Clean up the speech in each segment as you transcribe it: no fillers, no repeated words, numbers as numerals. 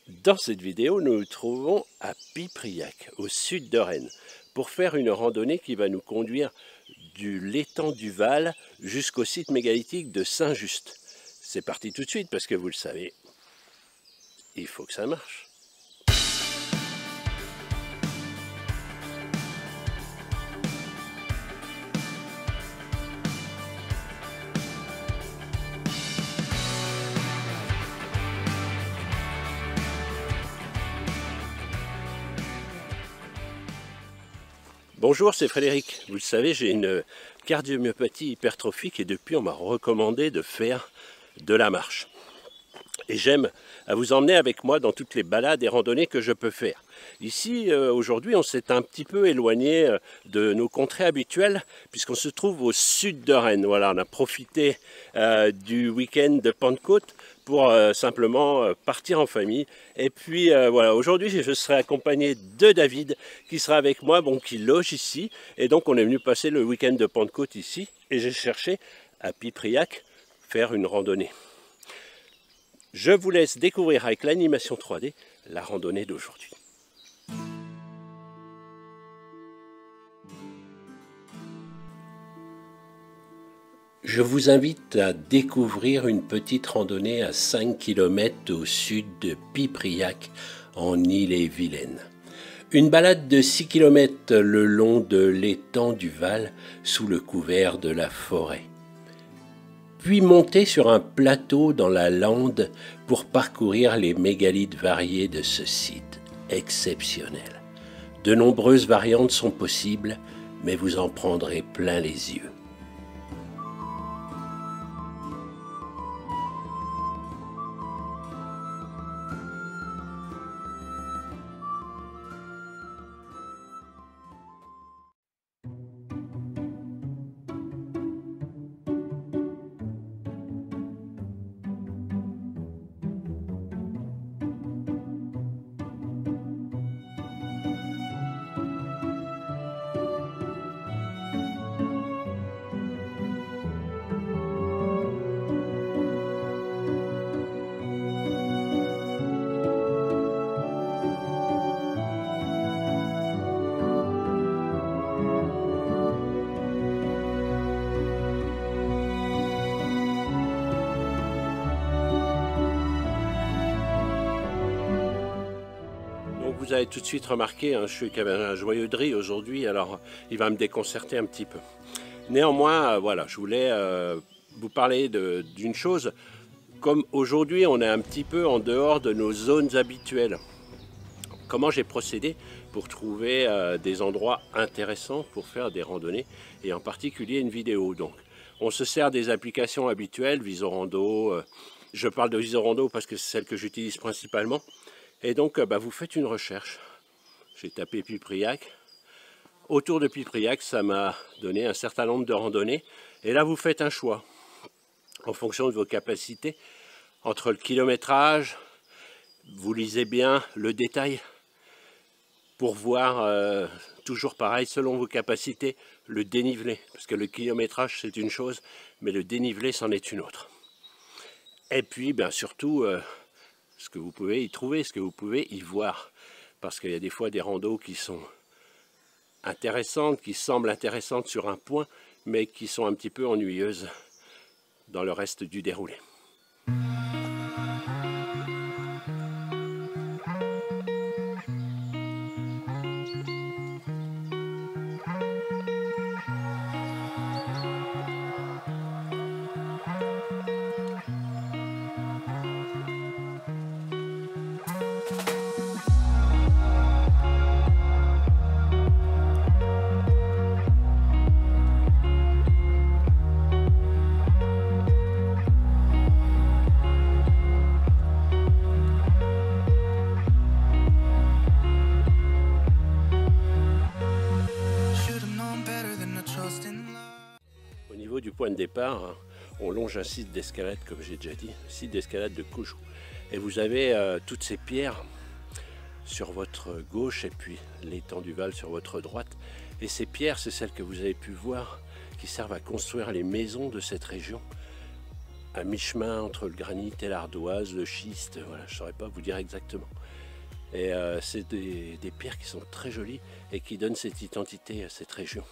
Dans cette vidéo, nous nous trouvons à Pipriac, au sud de Rennes, pour faire une randonnée qui va nous conduire du l'étang du Val jusqu'au site mégalithique de Saint-Just. C'est parti tout de suite parce que vous le savez, il faut que ça marche. Bonjour, c'est Frédéric. Vous le savez, j'ai une cardiomyopathie hypertrophique et depuis on m'a recommandé de faire de la marche. Et j'aime vous emmener avec moi dans toutes les balades et randonnées que je peux faire. Ici, aujourd'hui, on s'est un petit peu éloigné de nos contrées habituelles puisqu'on se trouve au sud de Rennes. Voilà, on a profité du week-end de Pentecôte pour simplement partir en famille. Et puis voilà, aujourd'hui, je serai accompagné de David qui sera avec moi, bon, qui loge ici. Et donc, on est venu passer le week-end de Pentecôte ici et j'ai cherché à Pipriac faire une randonnée. Je vous laisse découvrir avec l'animation 3D la randonnée d'aujourd'hui. Je vous invite à découvrir une petite randonnée à 5 km au sud de Pipriac en Ille-et-Vilaine. Une balade de 6 km le long de l'étang du Val sous le couvert de la forêt. Puis monter sur un plateau dans la lande pour parcourir les mégalithes variés de ce site exceptionnel. De nombreuses variantes sont possibles, mais vous en prendrez plein les yeux. Vous avez tout de suite remarqué, je suis quand même un joyeux de rire aujourd'hui, alors il va me déconcerter un petit peu. Néanmoins, voilà, je voulais vous parler d'une chose. Comme aujourd'hui, on est un petit peu en dehors de nos zones habituelles. Comment j'ai procédé pour trouver des endroits intéressants pour faire des randonnées, et en particulier une vidéo. Donc, on se sert des applications habituelles, Visorando. Je parle de Visorando parce que c'est celle que j'utilise principalement. Et donc, vous faites une recherche. J'ai tapé Pipriac. Autour de Pipriac, ça m'a donné un certain nombre de randonnées. Et là, vous faites un choix en fonction de vos capacités. Entre le kilométrage, vous lisez bien le détail pour voir, toujours pareil, selon vos capacités, le dénivelé. Parce que le kilométrage, c'est une chose, mais le dénivelé, c'en est une autre. Et puis, surtout, ce que vous pouvez y trouver, ce que vous pouvez y voir. Parce qu'il y a des fois des randos qui sont intéressantes, qui semblent intéressantes sur un point, mais qui sont un petit peu ennuyeuses dans le reste du déroulé. Du point de départ, on longe un site d'escalade, comme j'ai déjà dit, site d'escalade de Coujou. Et vous avez toutes ces pierres sur votre gauche et puis l'étang du Val sur votre droite. Et ces pierres, c'est celles que vous avez pu voir qui servent à construire les maisons de cette région à mi-chemin entre le granit et l'ardoise, le schiste, voilà, je ne saurais pas vous dire exactement. Et c'est des pierres qui sont très jolies et qui donnent cette identité à cette région.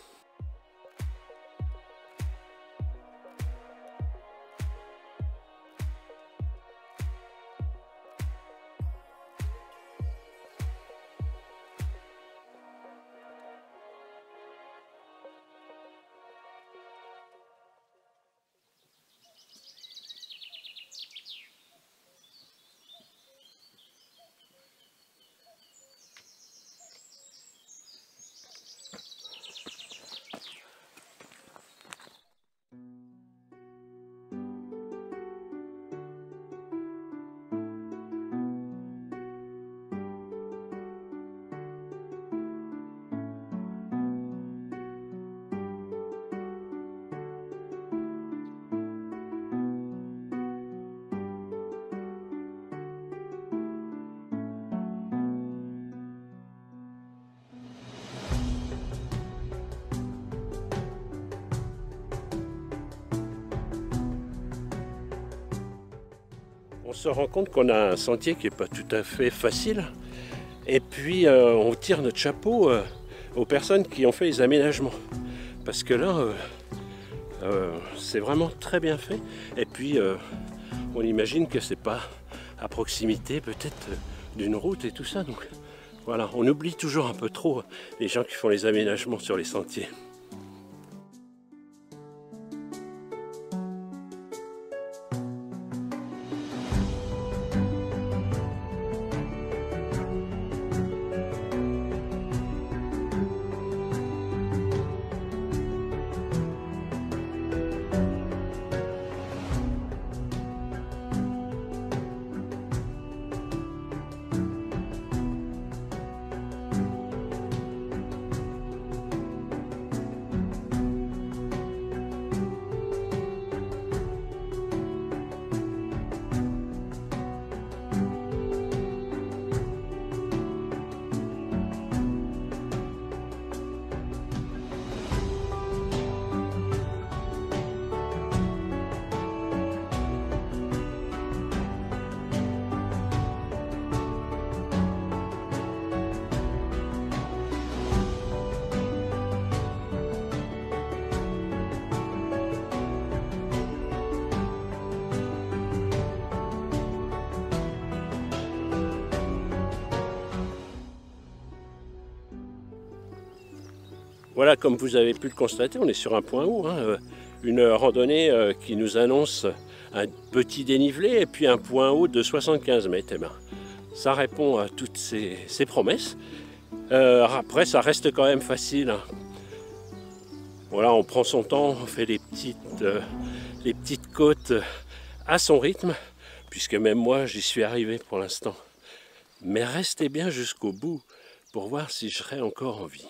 On se rend compte qu'on a un sentier qui n'est pas tout à fait facile. Et puis on tire notre chapeau aux personnes qui ont fait les aménagements. Parce que là, c'est vraiment très bien fait. Et puis on imagine que c'est pas à proximité peut-être d'une route et tout ça. Donc voilà, on oublie toujours un peu trop les gens qui font les aménagements sur les sentiers. Voilà, comme vous avez pu le constater, on est sur un point haut, hein, une randonnée qui nous annonce un petit dénivelé et puis un point haut de 75 mètres. Eh ben, ça répond à toutes ces promesses. Après, ça reste quand même facile, hein. Voilà, on prend son temps, on fait les petites côtes à son rythme, puisque même moi, j'y suis arrivé pour l'instant. Mais restez bien jusqu'au bout pour voir si je serai encore en vie.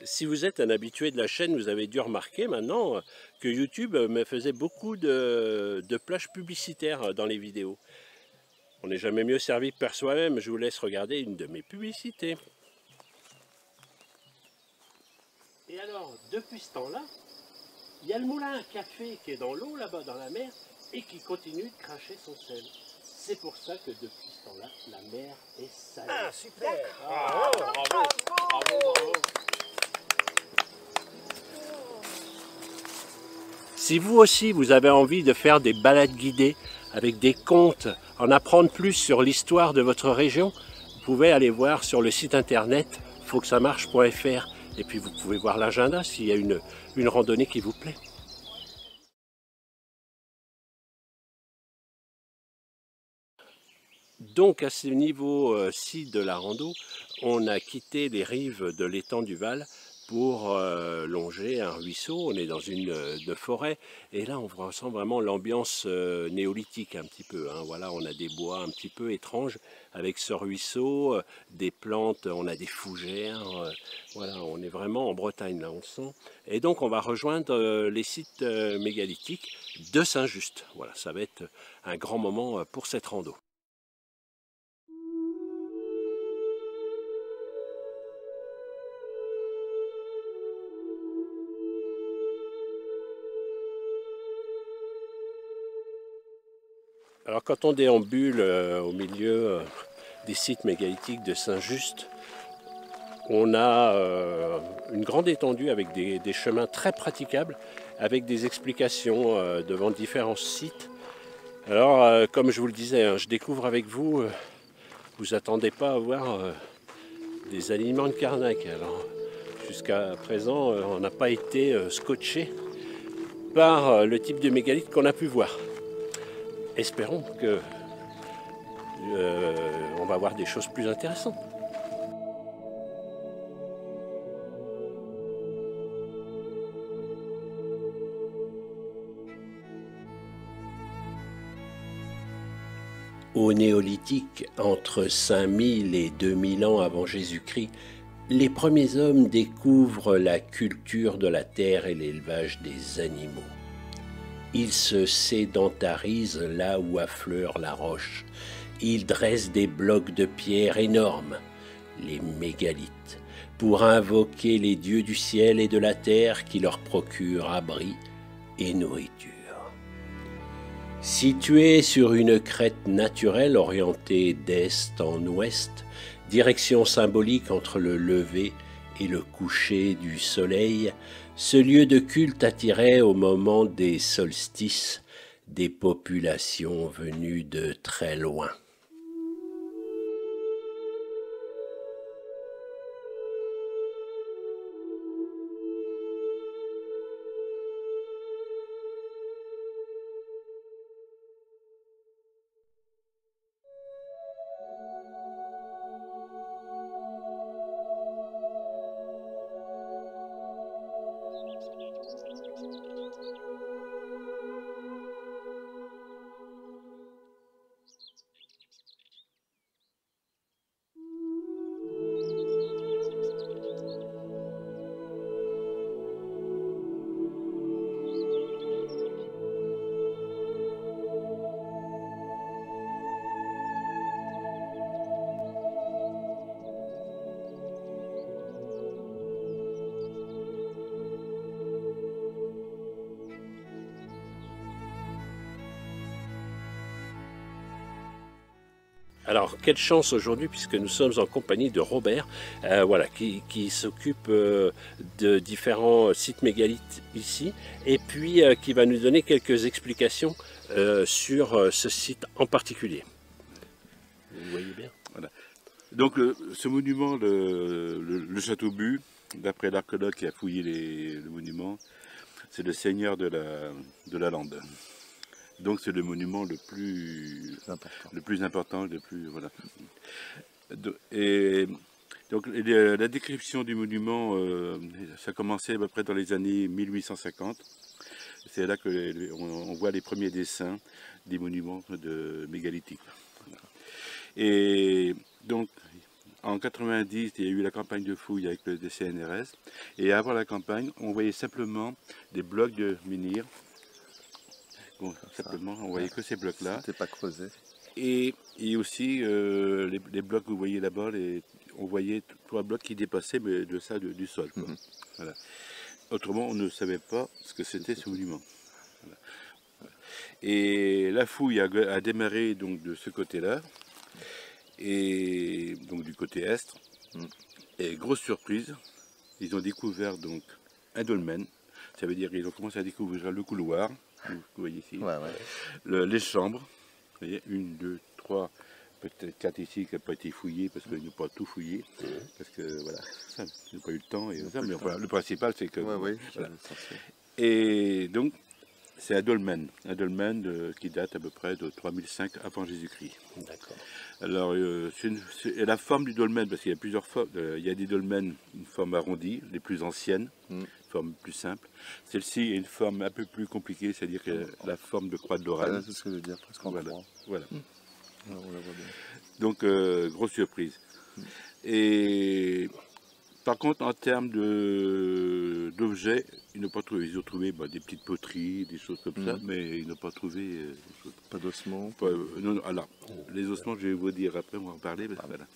Si vous êtes un habitué de la chaîne, vous avez dû remarquer maintenant que YouTube me faisait beaucoup de plages publicitaires dans les vidéos. On n'est jamais mieux servi que par soi-même. Je vous laisse regarder une de mes publicités. Et alors, depuis ce temps-là, il y a le moulin à café qui est dans l'eau là-bas dans la mer et qui continue de cracher son sel. C'est pour ça que depuis ce temps-là, la mer est salée. Ah, super! Ah, bravo, bravo. Si vous aussi vous avez envie de faire des balades guidées avec des contes, en apprendre plus sur l'histoire de votre région, vous pouvez aller voir sur le site internet fautquesamarche.fr et puis vous pouvez voir l'agenda s'il y a une randonnée qui vous plaît. Donc à ce niveau-ci de la rando, on a quitté les rives de l'étang du Val pour longer un ruisseau. On est dans une forêt et là on ressent vraiment l'ambiance néolithique un petit peu, hein. Voilà, on a des bois un petit peu étranges avec ce ruisseau, des plantes, on a des fougères. Voilà, on est vraiment en Bretagne là, on le sent. Et donc on va rejoindre les sites mégalithiques de Saint-Just. Voilà, ça va être un grand moment pour cette rando. Alors quand on déambule au milieu des sites mégalithiques de Saint-Just, on a une grande étendue avec des chemins très praticables, avec des explications devant différents sites. Alors comme je vous le disais, hein, je découvre avec vous, vous attendez pas à voir des aliments de Karnak. Alors jusqu'à présent, on n'a pas été scotché par le type de mégalithe qu'on a pu voir. Espérons que on va voir des choses plus intéressantes. Au néolithique, entre 5000 et 2000 ans avant Jésus-Christ, les premiers hommes découvrent la culture de la terre et l'élevage des animaux. Ils se sédentarisent là où affleure la roche. Ils dressent des blocs de pierre énormes, les mégalithes, pour invoquer les dieux du ciel et de la terre qui leur procurent abri et nourriture. Situés sur une crête naturelle orientée d'est en ouest, direction symbolique entre le lever et le coucher du soleil, ce lieu de culte attirait au moment des solstices des populations venues de très loin. Alors, quelle chance aujourd'hui, puisque nous sommes en compagnie de Robert, voilà, qui s'occupe de différents sites mégalithes ici, et puis qui va nous donner quelques explications sur ce site en particulier. Vous voyez bien. Voilà. Donc, ce monument, le château Bu, d'après l'archéologue qui a fouillé le monument, c'est le seigneur de la lande. Donc c'est le monument le plus important, voilà. Et donc la description du monument, ça a commencé à peu près dans les années 1850. C'est là qu'on voit les premiers dessins des monuments mégalithiques. Et donc en 90, il y a eu la campagne de fouille avec le CNRS. Et avant la campagne, on voyait simplement des blocs de menhir. Bon, simplement, on voyait que ces blocs-là. C'était pas creusé. Et aussi, les blocs que vous voyez là-bas, on voyait 3 blocs qui dépassaient mais de ça du sol. Quoi. Voilà. Autrement, on ne savait pas ce que c'était ce monument. Voilà. Et la fouille a démarré donc, de ce côté-là, et donc du côté est. Et grosse surprise, ils ont découvert donc un dolmen. Ça veut dire qu'ils ont commencé à découvrir le couloir. Vous voyez ici, les chambres, vous voyez, 1, 2, 3, peut-être 4 ici qui n'ont pas été fouillés parce qu'ils n'ont pas tout fouillé, parce que voilà, ça, ils n'ont pas eu le temps, et ça, mais enfin, le principal c'est que... Ouais, voilà. Et donc, C'est un dolmen qui date à peu près de 3005 avant Jésus-Christ. D'accord. Alors, c'est la forme du dolmen, parce qu'il y a plusieurs formes. Il y a des dolmens, une forme arrondie, les plus anciennes, une forme plus simple. Celle-ci est une forme un peu plus compliquée, c'est-à-dire que la forme de croix de Lorraine. C'est ce que je veux dire, presque en voilà. croix. Voilà. On la voit bien. Donc, grosse surprise. Et par contre, en termes d'objets, ils n'ont pas trouvé. Ils ont trouvé des petites poteries, des choses comme ça, mais ils n'ont pas trouvé. Pas d'ossements. Non, alors, les ossements, je vais vous dire après, on va en parler. Voilà.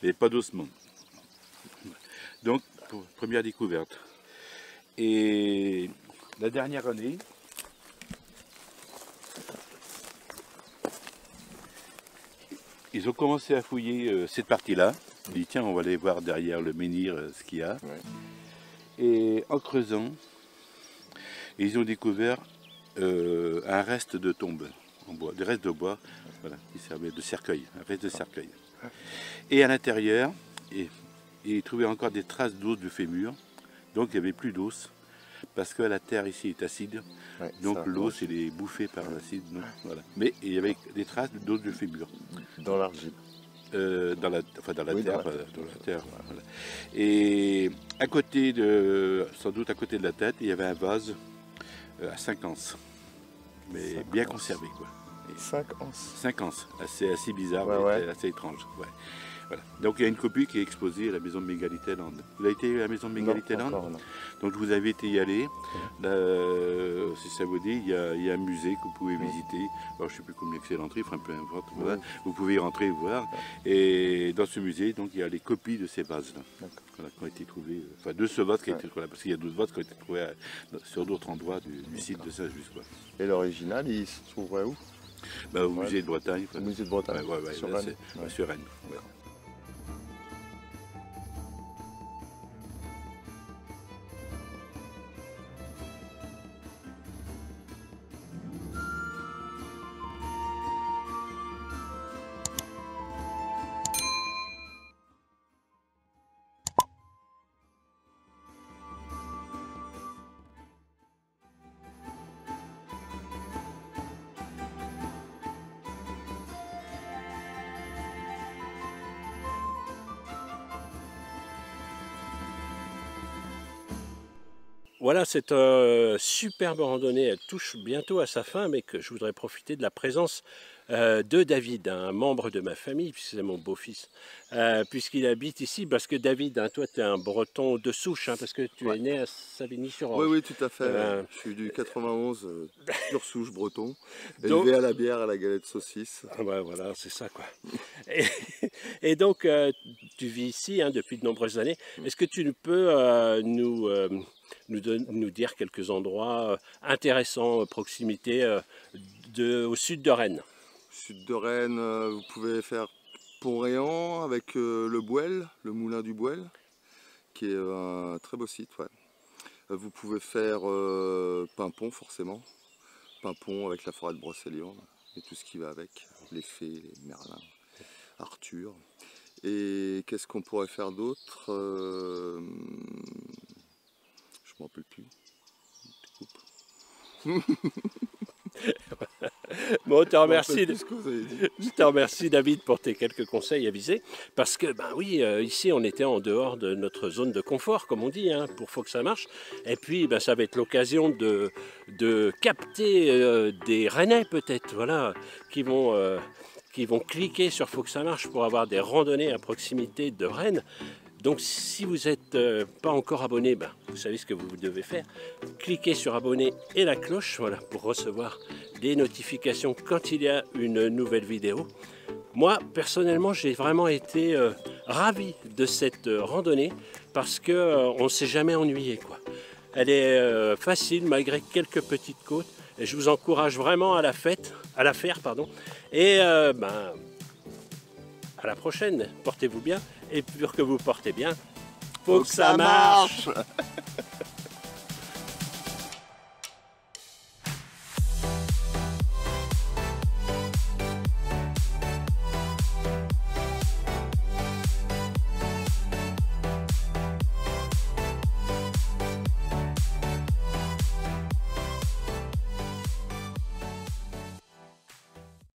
Mais pas d'ossements. Donc, première découverte. Et la dernière année, ils ont commencé à fouiller cette partie-là. Ils ont dit, tiens, on va aller voir derrière le menhir ce qu'il y a. Ouais. Et en creusant, ils ont découvert un reste de tombe en bois, des restes de bois, voilà, qui servaient de cercueil, un reste de cercueil. Et à l'intérieur, ils trouvaient encore des traces d'os du fémur. Donc il n'y avait plus d'os, parce que la terre ici est acide, ouais, donc l'os il est bouffé par l'acide. Voilà. Mais il y avait des traces d'os du fémur. Dans l'argile. Dans la terre. Voilà. Et à côté sans doute à côté de la tête, il y avait un vase à 5 anses, mais 5 bien conservé, quoi. 5 anses. 5 anses, assez bizarre, assez étrange. Ouais. Voilà. Donc il y a une copie qui est exposée à la maison de Mégalitée-Land. Vous avez été à la maison de Mégalitée-Land? Donc vous avez été y aller. Là, si ça vous dit, il y a un musée que vous pouvez visiter. Alors je ne sais plus combien c'est l'entrée, enfin peu importe. Voilà. Vous pouvez y rentrer et voir. Et dans ce musée, donc il y a les copies de ces vases-là, voilà, qui ont été trouvées. Enfin de ce vase qui a été trouvé là, parce qu'il y a d'autres vases qui ont été trouvés sur d'autres endroits du site de Saint-Just. Et l'original, il se trouverait où? Au musée de Bretagne. Au musée de Bretagne. Sur Rennes. Sur Rennes. Ouais. Voilà, cette superbe randonnée, elle touche bientôt à sa fin, mais que je voudrais profiter de la présence de David, un membre de ma famille, puisque c'est mon beau-fils, puisqu'il habite ici, parce que David, hein, toi tu es un breton de souche, hein, parce que tu es né à Savigny-sur-Orge. Oui, tout à fait, je suis du 91, pure souche breton, élevé à la bière, à la galette saucisse. Voilà, c'est ça quoi. Et donc, tu vis ici hein, depuis de nombreuses années, est-ce que tu peux nous dire quelques endroits intéressants, proximité au sud de Rennes? Sud de Rennes, vous pouvez faire Pont-Réan avec le Bouel, le moulin du Bouel, qui est un très beau site. Ouais. Vous pouvez faire Pimpon forcément, Pimpon avec la forêt de Brocéliande et tout ce qui va avec, les fées, les merlins, Arthur. Et qu'est-ce qu'on pourrait faire d'autre? Je m'en rappelle plus. Bon, je te remercie David pour tes quelques conseils avisés, parce que ben oui, ici on était en dehors de notre zone de confort, comme on dit, hein, pour faut que ça marche. Et puis ben, ça va être l'occasion de capter des Rennais peut-être, voilà, qui vont cliquer sur faut que ça marche pour avoir des randonnées à proximité de Rennes. Donc si vous n'êtes pas encore abonné, ben, vous savez ce que vous devez faire. Cliquez sur abonner et la cloche voilà, pour recevoir des notifications quand il y a une nouvelle vidéo. Moi, personnellement, j'ai vraiment été ravi de cette randonnée parce qu'on ne s'est jamais ennuyé, quoi. Elle est facile malgré quelques petites côtes et je vous encourage vraiment à la faire. Et ben, à la prochaine, portez-vous bien. Et pour que vous portez bien, faut que ça marche.